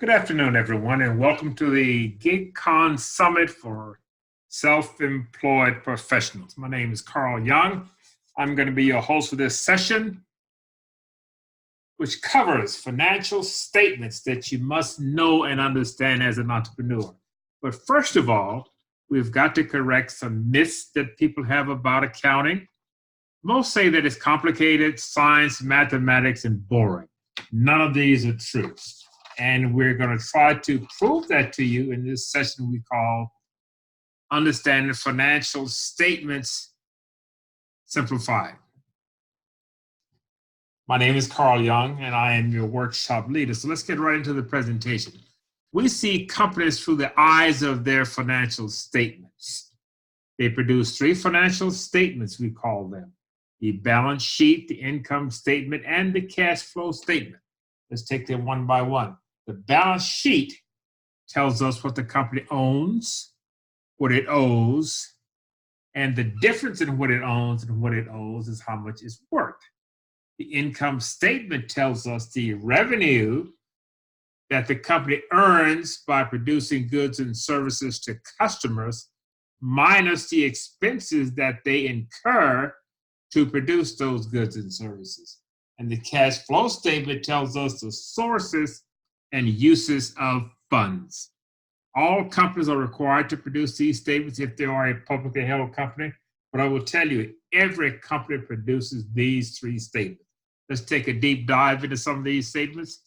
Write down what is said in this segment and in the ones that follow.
Good afternoon, everyone, and welcome to the GigCon Summit for Self-Employed Professionals. My name is Carl Young. I'm going to be your host for this session, which covers financial statements that you must know and understand as an entrepreneur. But first of all, we've got to correct some myths that people have about accounting. Most say that it's complicated, science, mathematics, and boring. None of these are true. And we're going to try to prove that to you in this session we call Understanding Financial Statements Simplified. My name is Carl Young, and I am your workshop leader. So let's get right into the presentation. We see companies through the eyes of their financial statements. They produce three financial statements, we call them: the balance sheet, the income statement, and the cash flow statement. Let's take them one by one. The balance sheet tells us what the company owns, what it owes, and the difference in what it owns and what it owes is how much it's worth. The income statement tells us the revenue that the company earns by producing goods and services to customers, minus the expenses that they incur to produce those goods and services. And the cash flow statement tells us the sources and uses of funds. All companies are required to produce these statements if they are a publicly held company, but I will tell you, every company produces these three statements. Let's take a deep dive into some of these statements.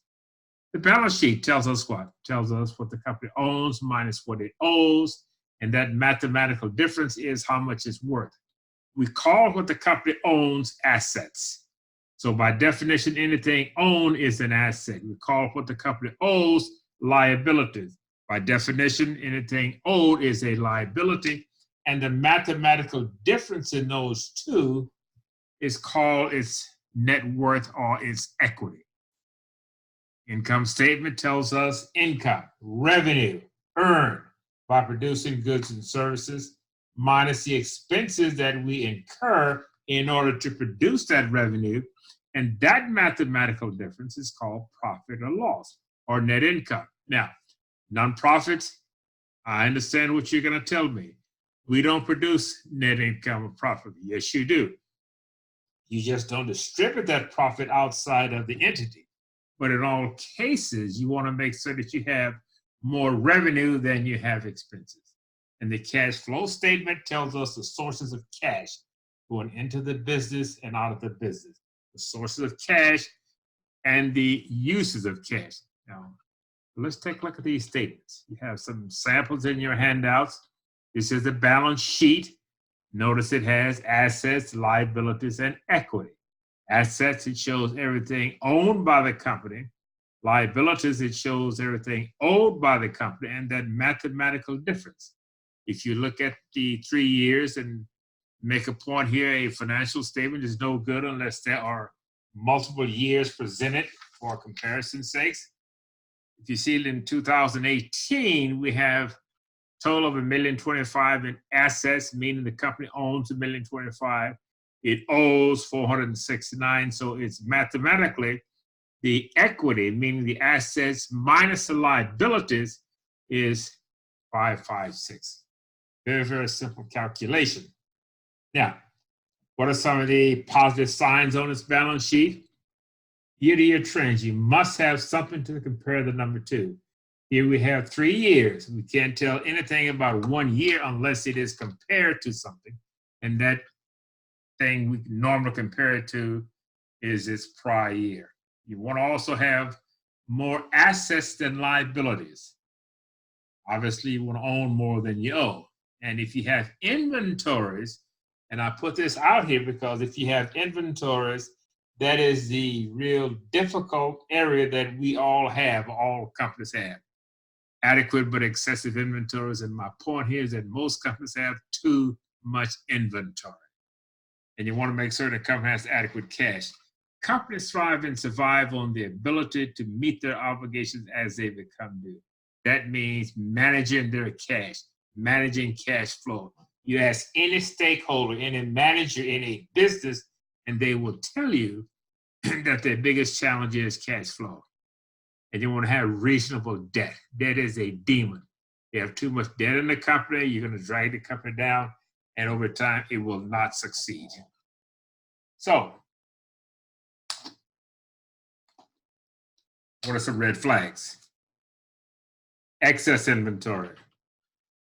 The balance sheet tells us what? Tells us what the company owns minus what it owes, and that mathematical difference is how much it's worth. We call what the company owns assets. So by definition, anything owned is an asset. We call what the company owes liabilities. By definition, anything owed is a liability. And the mathematical difference in those two is called its net worth or its equity. Income statement tells us income, revenue, earned by producing goods and services, minus the expenses that we incur in order to produce that revenue. And that mathematical difference is called profit or loss or net income. Now, nonprofits, I understand what you're going to tell me. We don't produce net income or profit. Yes, you do. You just don't distribute that profit outside of the entity. But in all cases, you want to make sure that you have more revenue than you have expenses. And the cash flow statement tells us the sources of cash going into the business and out of the business. The sources of cash and the uses of cash. Now, let's take a look at these statements. You have some samples in your handouts. This is the balance sheet. Notice it has assets, liabilities, and equity. Assets, it shows everything owned by the company. Liabilities, it shows everything owed by the company, and that mathematical difference. If you look at the 3 years and make a point here, a financial statement is no good unless there are multiple years presented for comparison's sakes. If you see it in 2018, we have total of $1,025,000 in assets, meaning the company owns $1,025,000. It owes $469,000, so it's mathematically the equity, meaning the assets minus the liabilities, is 556. Very, very simple calculation. Now, what are some of the positive signs on this balance sheet? Year-to-year trends. You must have something to compare the number to. Here we have 3 years. We can't tell anything about 1 year unless it is compared to something. And that thing we normally compare it to is its prior year. You want to also have more assets than liabilities. Obviously, you want to own more than you owe. And if you have inventories, and I put this out here because if you have inventories, that is the real difficult area that we all have, all companies have. Adequate but excessive inventories. And my point here is that most companies have too much inventory. And you want to make sure the company has adequate cash. Companies thrive and survive on the ability to meet their obligations as they become due. That means managing their cash, managing cash flow. You ask any stakeholder, any manager in a business, and they will tell you that their biggest challenge is cash flow. and you want to have reasonable debt. Debt is a demon. You have too much debt in the company, you're going to drag the company down, and over time, it will not succeed. So, what are some red flags? Excess inventory,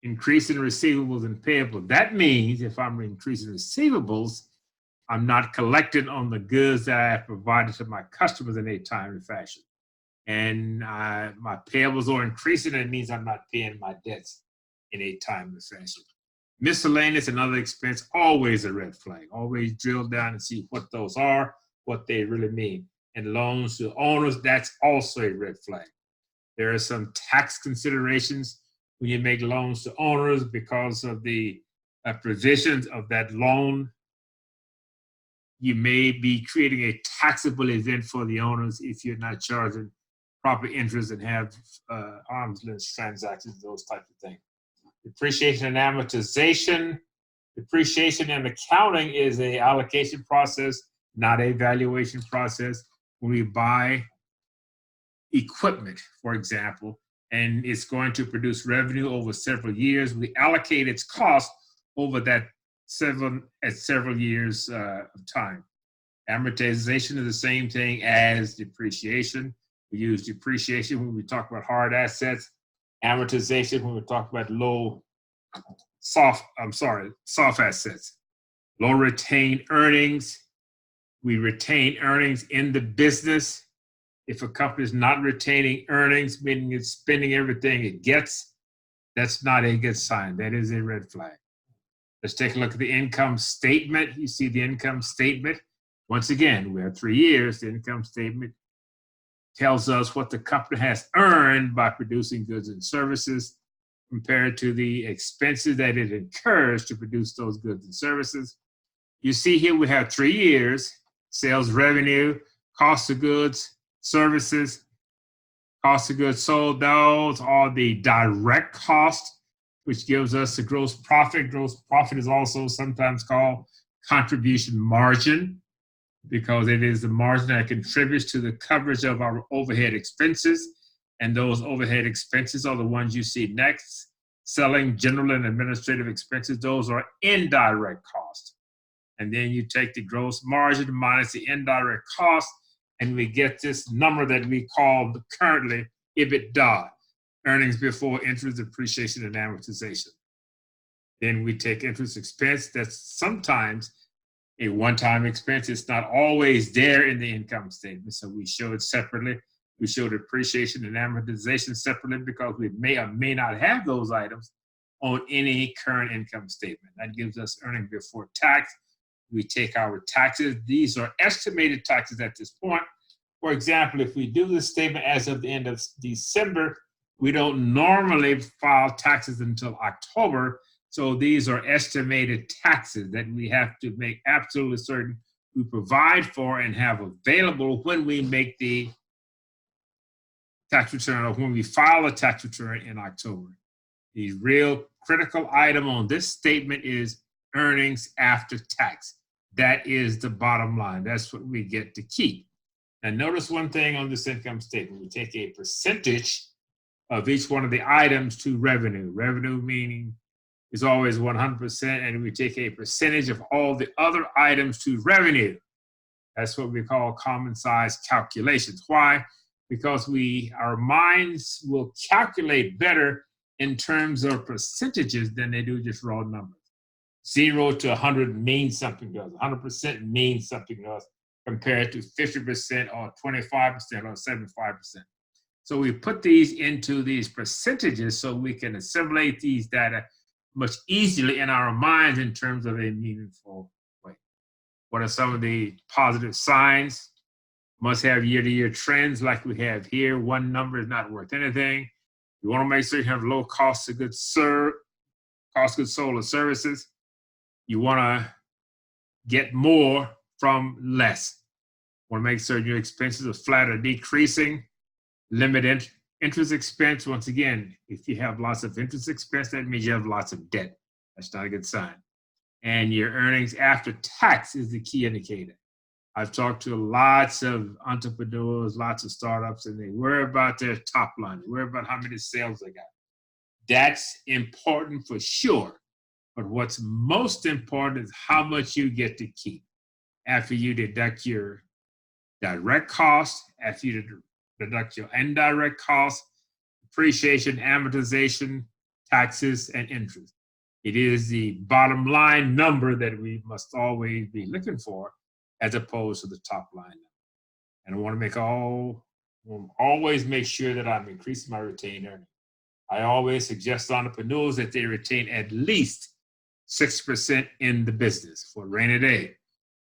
increasing receivables and payables. That means if I'm increasing receivables, I'm not collecting on the goods that I have provided to my customers in a timely fashion. And my payables are increasing, and it means I'm not paying my debts in a timely fashion. Miscellaneous and other expense, always a red flag. Always drill down and see what those are, what they really mean. And loans to owners, that's also a red flag. There are some tax considerations when you make loans to owners because of the provisions of that loan. You may be creating a taxable event for the owners if you're not charging proper interest and have arm's length transactions, those types of things. Depreciation and amortization. Depreciation and accounting is an allocation process, not a valuation process. When we buy equipment, for example, and it's going to produce revenue over several years, we allocate its cost over that several years of time. Amortization is the same thing as depreciation. We use depreciation when we talk about hard assets, amortization when we talk about soft assets. Low retained earnings. We retain earnings in the business. If a company is not retaining earnings, meaning it's spending everything it gets, that's not a good sign. That is a red flag. Let's take a look at the income statement. You see the income statement. Once again, we have 3 years. The income statement tells us what the company has earned by producing goods and services compared to the expenses that it incurs to produce those goods and services. You see here we have 3 years, sales revenue, cost of goods, services, cost of goods sold. Those are the direct cost, which gives us the gross profit. Gross profit is also sometimes called contribution margin because it is the margin that contributes to the coverage of our overhead expenses. And those overhead expenses are the ones you see next. Selling, general, and administrative expenses, those are indirect costs. And then you take the gross margin minus the indirect cost, and we get this number that we call currently EBITDA, earnings before interest, depreciation, and amortization. Then we take interest expense. That's sometimes a one-time expense. It's not always there in the income statement, so we show it separately. We show depreciation and amortization separately because we may or may not have those items on any current income statement. That gives us earnings before tax. We take our taxes. These are estimated taxes at this point. For example, if we do this statement as of the end of December, we don't normally file taxes until October. So these are estimated taxes that we have to make absolutely certain we provide for and have available when we make the tax return or when we file a tax return in October. The real critical item on this statement is earnings after tax. That is the bottom line. That's what we get to keep. And notice one thing on this income statement. We take a percentage of each one of the items to revenue. Revenue meaning is always 100%, and we take a percentage of all the other items to revenue. That's what we call common size calculations. Why? Because our minds will calculate better in terms of percentages than they do just raw numbers. 0 to 100 means something to us. 100% means something to us compared to 50% or 25% or 75%. So we put these into these percentages so we can assimilate these data much easily in our minds in terms of a meaningful way. What are some of the positive signs? Must have year-to-year trends like we have here. One number is not worth anything. You want to make sure you have low cost of goods sold or services. You want to get more from less. You want to make certain your expenses are flat or decreasing. Limit interest expense. Once again, if you have lots of interest expense, that means you have lots of debt. That's not a good sign. And your earnings after tax is the key indicator. I've talked to lots of entrepreneurs, lots of startups, and they worry about their top line. They worry about how many sales they got. That's important for sure. But what's most important is how much you get to keep after you deduct your direct costs, after you deduct your indirect costs, depreciation, amortization, taxes, and interest. It is the bottom line number that we must always be looking for as opposed to the top line number. And I want to always make sure that I'm increasing my retained earnings. I always suggest entrepreneurs that they retain at least 6% in the business for a rainy day.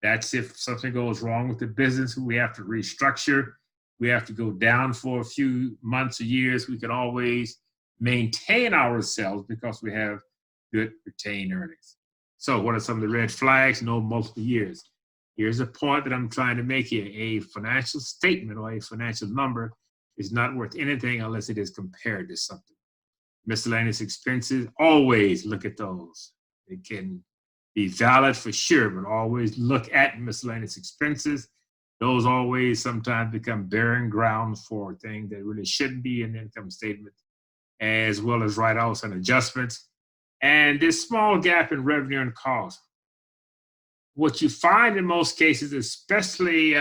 That's if something goes wrong with the business, we have to restructure. We have to go down for a few months or years. We can always maintain ourselves because we have good retained earnings. So what are some of the red flags? No multiple years. Here's a point that I'm trying to make here. A financial statement or a financial number is not worth anything unless it is compared to something. Miscellaneous expenses, always look at those. It can be valid for sure, but always look at miscellaneous expenses. Those always sometimes become barren ground for things that really shouldn't be in the income statement, as well as write-offs and adjustments. And this small gap in revenue and cost. What you find in most cases, especially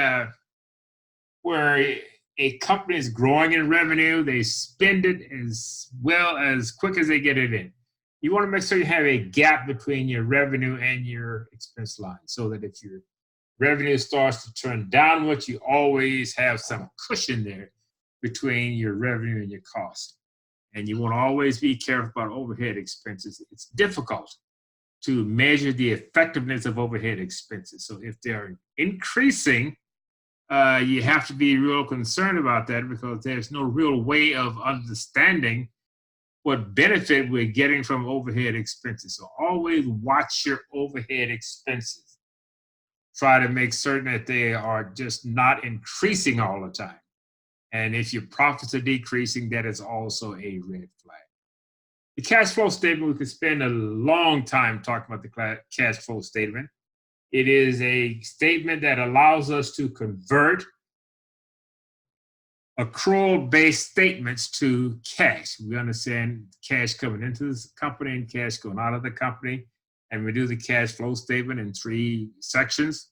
where a company is growing in revenue, they spend it as well as quick as they get it in. You want to make sure you have a gap between your revenue and your expense line so that if your revenue starts to turn downwards, you always have some cushion there between your revenue and your cost. And you want to always be careful about overhead expenses. It's difficult to measure the effectiveness of overhead expenses. So if they're increasing, you have to be real concerned about that because there's no real way of understanding what benefit we're getting from overhead expenses. So always watch your overhead expenses. Try to make certain that they are just not increasing all the time. And if your profits are decreasing, that is also a red flag. The cash flow statement, we could spend a long time talking about the cash flow statement. It is a statement that allows us to convert accrual-based statements to cash. We understand cash coming into the company and cash going out of the company. And we do the cash flow statement in 3 sections.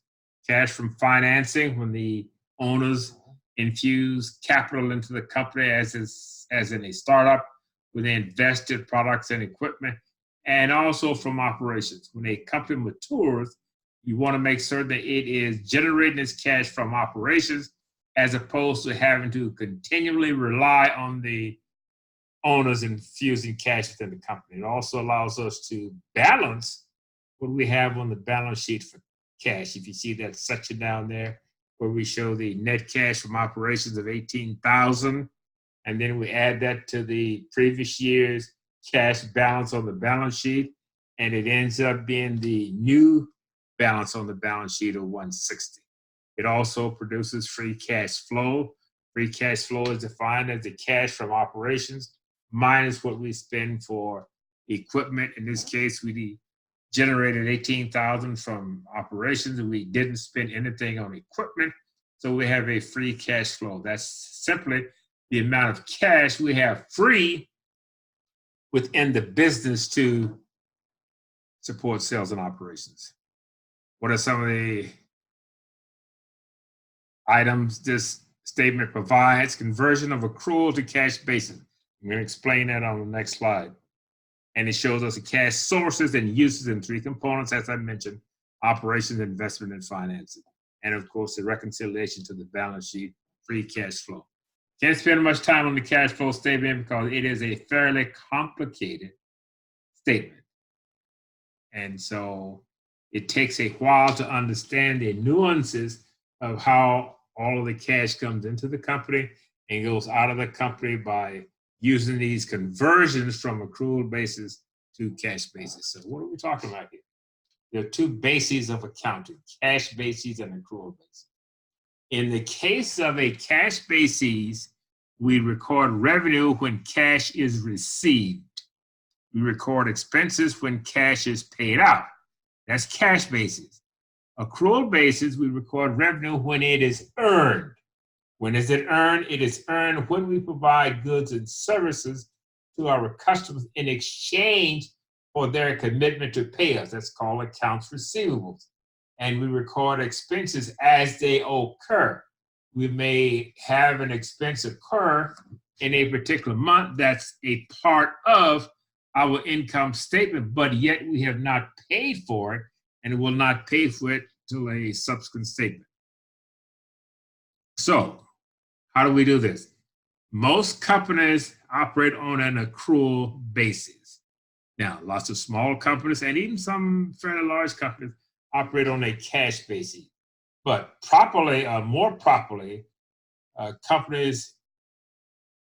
Cash from financing, when the owners infuse capital into the company as in a startup, when they invested products and equipment, and also from operations. When a company matures, you want to make certain that it is generating its cash from operations as opposed to having to continually rely on the owners infusing cash within the company. It also allows us to balance what we have on the balance sheet for cash. If you see that section down there where we show the net cash from operations of $18,000, and then we add that to the previous year's cash balance on the balance sheet, and it ends up being the new balance on the balance sheet of $160. It also produces free cash flow. Free cash flow is defined as the cash from operations minus what we spend for equipment. In this case, we generated $18,000 from operations and we didn't spend anything on equipment. So we have a free cash flow. That's simply the amount of cash we have free within the business to support sales and operations. What are some of the items this statement provides? Conversion of accrual to cash basis. I'm going to explain that on the next slide. And it shows us the cash sources and uses in 3 components, as I mentioned: operations, investment, and financing. And of course, the reconciliation to the balance sheet, free cash flow. Can't spend much time on the cash flow statement because it is a fairly complicated statement. And so it takes a while to understand the nuances of how all of the cash comes into the company and goes out of the company by using these conversions from accrual basis to cash basis. So what are we talking about here? There are 2 bases of accounting: cash basis and accrual basis. In the case of a cash basis, we record revenue when cash is received. We record expenses when cash is paid out. That's cash basis. Accrual basis, we record revenue when it is earned. When is it earned? It is earned when we provide goods and services to our customers in exchange for their commitment to pay us. That's called accounts receivables. And we record expenses as they occur. We may have an expense occur in a particular month that's a part of our income statement, but yet we have not paid for it and will not pay for it till a subsequent statement. So, how do we do this? Most companies operate on an accrual basis. Now, lots of small companies and even some fairly large companies operate on a cash basis. But more properly, companies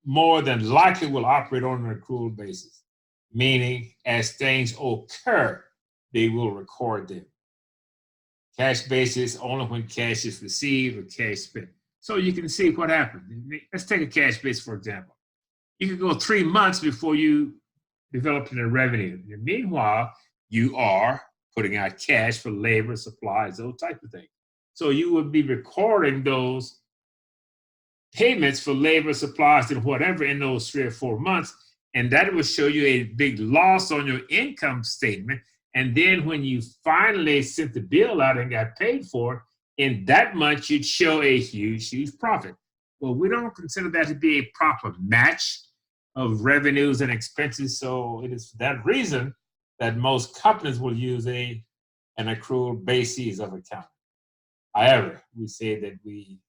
more than likely will operate on an accrual basis, meaning as things occur, they will record them. Cash basis only when cash is received or cash spent. So you can see what happens. Let's take a cash base, for example. You could go 3 months before you develop the revenue. And meanwhile, you are putting out cash for labor, supplies, those type of things. So you would be recording those payments for labor, supplies, and whatever in those 3 or 4 months. And that will show you a big loss on your income statement. And then when you finally sent the bill out and got paid for it, in that month, you'd show a huge, huge profit. Well, we don't consider that to be a proper match of revenues and expenses. So it is for that reason that most companies will use an accrual basis of accounting. However, we say that we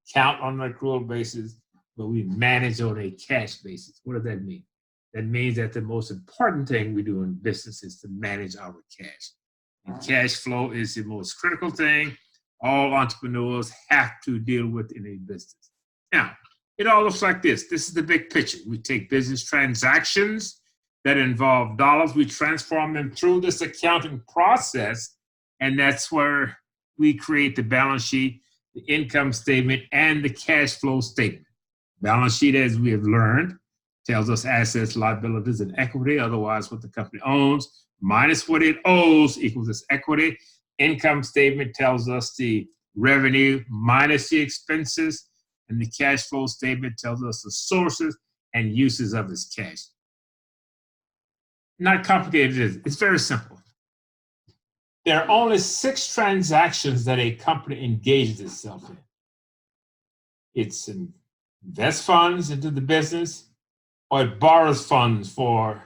account on an accrual basis, but we manage on a cash basis. What does that mean? That means that the most important thing we do in business is to manage our cash. And cash flow is the most critical thing all entrepreneurs have to deal with in a business. Now, it all looks like this. This is the big picture. We take business transactions that involve dollars, we transform them through this accounting process, and that's where we create the balance sheet, the income statement, and the cash flow statement. Balance sheet, as we have learned, tells us assets, liabilities, and equity, otherwise what the company owns, minus what it owes equals its equity. Income statement tells us the revenue minus the expenses, and the cash flow statement tells us the sources and uses of its cash. Not complicated, it's very simple. There are only 6 transactions that a company engages itself in. It's invest funds into the business, or it borrows funds for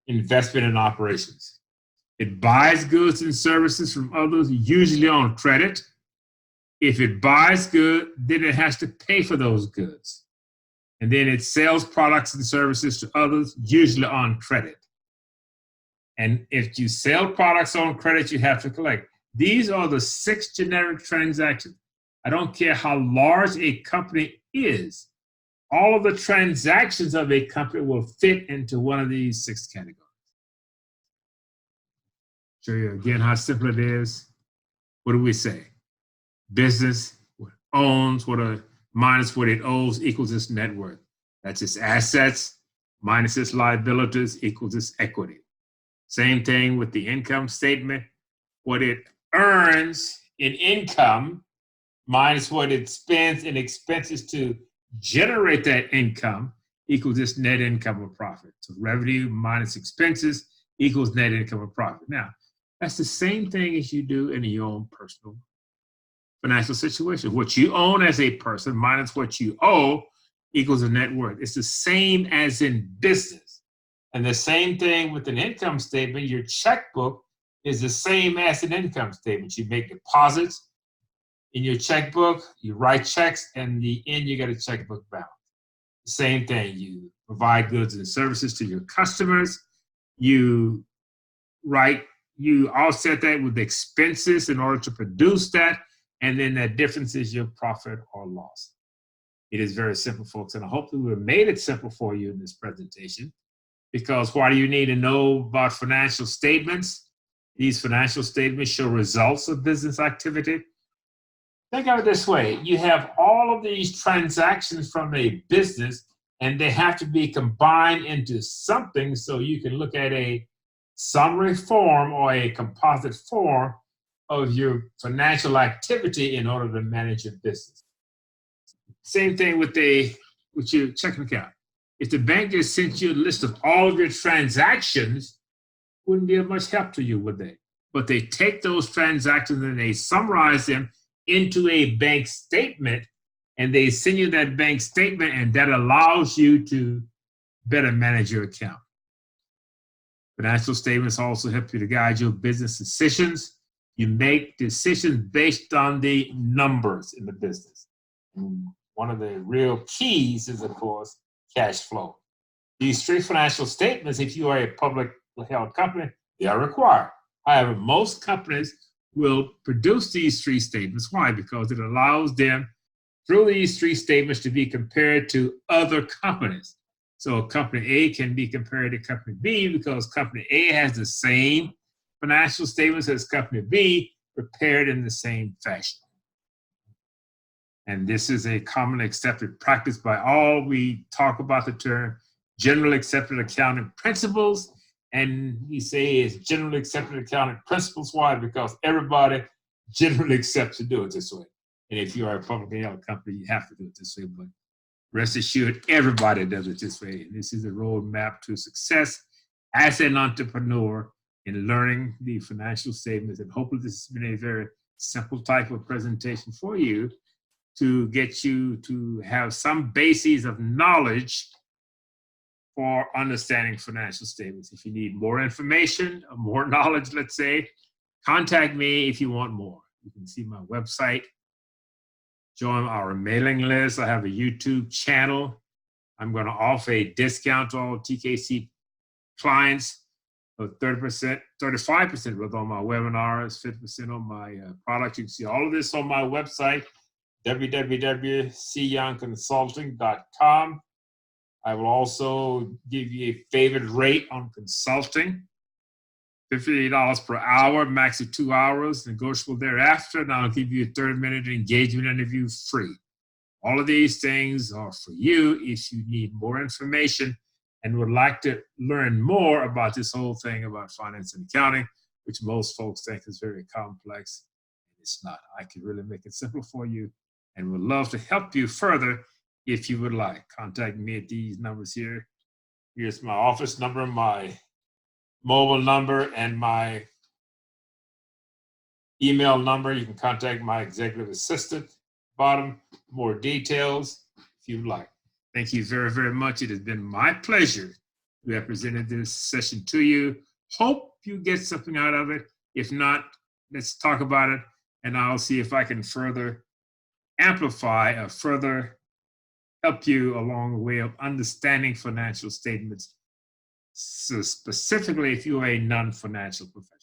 investment in operations. It buys goods and services from others, usually on credit. If it buys goods, then it has to pay for those goods. And then it sells products and services to others, usually on credit. And if you sell products on credit, you have to collect. These are the 6 generic transactions. I don't care how large a company is. All of the transactions of a company will fit into one of these 6 categories. Show you again how simple it is. What do we say? Business, what it owns, minus what it owes equals its net worth. That's its assets minus its liabilities equals its equity. Same thing with the income statement. What it earns in income minus what it spends in expenses to generate that income equals its net income or profit. So revenue minus expenses equals net income or profit. Now, that's the same thing as you do in your own personal financial situation. What you own as a person minus what you owe equals a net worth. It's the same as in business. And the same thing with an income statement. Your checkbook is the same as an income statement. You make deposits in your checkbook, you write checks, and in the end, you get a checkbook balance. The same thing. You provide goods and services to your customers. You offset that with expenses in order to produce that, and then that difference is your profit or loss. It is very simple, folks, and I hope that we've made it simple for you in this presentation, because why do you need to know about financial statements? These financial statements show results of business activity. Think of it this way. You have all of these transactions from a business, and they have to be combined into something so you can look at a summary form or a composite form of your financial activity in order to manage your business. Same thing with your checking account. If the bank just sent you a list of all of your transactions, wouldn't be of much help to you, would they? But they take those transactions and they summarize them into a bank statement, and they send you that bank statement, and that allows you to better manage your account. Financial statements also help you to guide your business decisions. You make decisions based on the numbers in the business. And one of the real keys is, of course, cash flow. These three financial statements, if you are a public held company, they are required. However, most companies will produce these three statements. Why? Because it allows them, through these three statements, to be compared to other companies. So company A can be compared to company B because company A has the same financial statements as company B, prepared in the same fashion. And this is a commonly accepted practice by all. We talk about the term generally accepted accounting principles, and we say it's generally accepted accounting principles. Why? Because everybody generally accepts to do it this way. And if you are a publicly held company, you have to do it this way. But rest assured, everybody does it this way. And this is a roadmap to success as an entrepreneur in learning the financial statements. And hopefully this has been a very simple type of presentation for you to get you to have some basis of knowledge for understanding financial statements. If you need more information or more knowledge, let's say, contact me if you want more. You can see my website, join our mailing list. I have a YouTube channel. I'm going to offer a discount to all TKC clients of 30%, 35% with all my webinars, 50% on my products. You can see all of this on my website, www.cyoungconsulting.com. I will also give you a favored rate on consulting, $50 per hour, max of 2 hours, negotiable thereafter, and I'll give you a 30-minute engagement interview free. All of these things are for you if you need more information and would like to learn more about this whole thing about finance and accounting, which most folks think is very complex. It's not. I can really make it simple for you and would love to help you further if you would like. Contact me at these numbers here. Here's my office number, my mobile number, and my email number. You can contact my executive assistant. Bottom, more details if you'd like. Thank you very, very much. It has been my pleasure to have presented this session to you. Hope you get something out of it. If not, let's talk about it, and I'll see if I can further amplify or further help you along the way of understanding financial statements, so specifically if you are a non-financial professional.